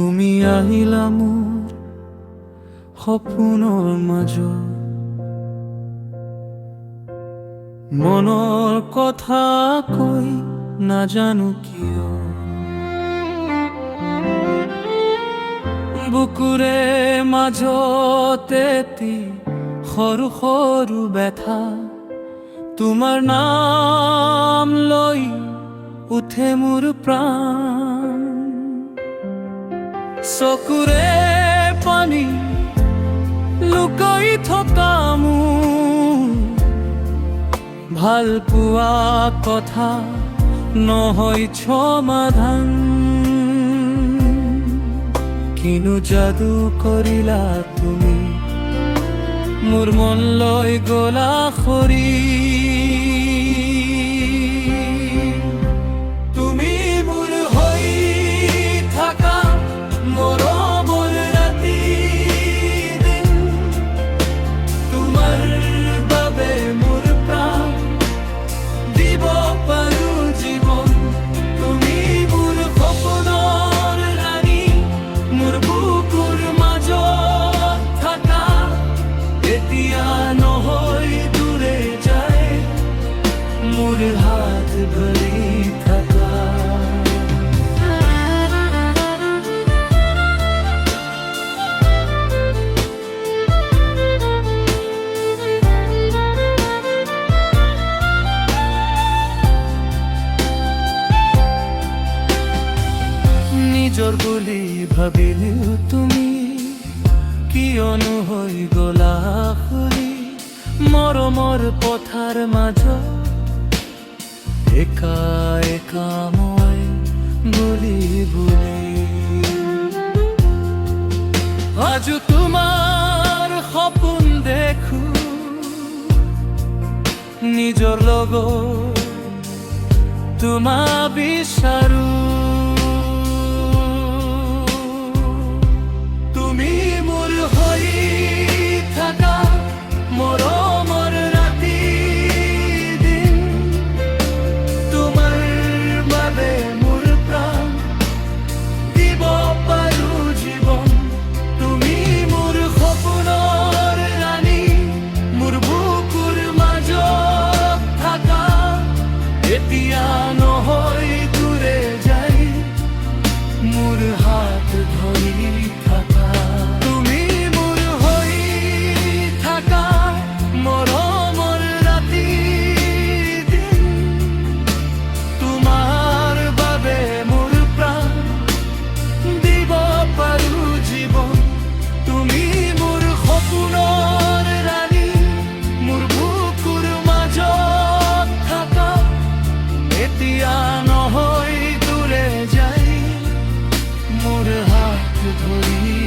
তুমি আহিলা মোৰ সপোনৰ মাজত, মনৰ কথা কৈ নাজানো কিয়, বুকুৰে মাজতে এটি সৰু সৰু ব্যথা, তোমাৰ নাম লৈ উঠে মোৰ প্ৰাণ, চকুৰে পানী লুকাই থকা মোৰ ভাল পোৱা কথা নহয় সমাধান, কিনো যাদু কৰিলা তুমি মোৰ মন লৈ গলা খৰি, তুমি মোৰ হৈ থাকা মৰমৰ ৰাতি দিন, তোমাৰ বাবে মোৰ প্ৰাণ দিব পাৰো জীৱন, তুমি মোৰ সপোনৰ ৰাণী, মোৰ বুকুৰ মাজত থাকা, এতিয়া নহয় দূৰে যায় মোৰ হাত ধৰি থাকা। নিজৰ বুলি ভাবিলেও তুমি কিয়নো হৈ গলা খুলি, মৰমৰ পথাৰ মাজত একা একা মই বুলি বুলি, আজি তোমাৰ সপোন দেখো নিজৰ লগত তোমাক বিচাৰো, তুমি মোৰ হৈ থাকা মৰমৰ ৰাতি দিন, তোমাৰ বাবে মোৰ প্ৰাণ দিব পাৰো জীৱন, তুমি মোৰ সপোনৰ ৰাণী, মোৰ বুকুৰ মাজত থাকা, এতিয়া নহয় দূৰে যায় মোৰ হাত ধৰি থাকা, তুমি মোৰ হৈ থাকা মৰমৰ ৰাতি দিন, তোমাৰ বাবে মোৰ প্ৰাণ দিব পাৰো জীৱন, তুমি মোৰ সপোনৰ ৰাণী, মোৰ বুকুৰ মাজত থাকা, এতিয়া নহয় দূৰে যায় মোৰ হাত ধৰি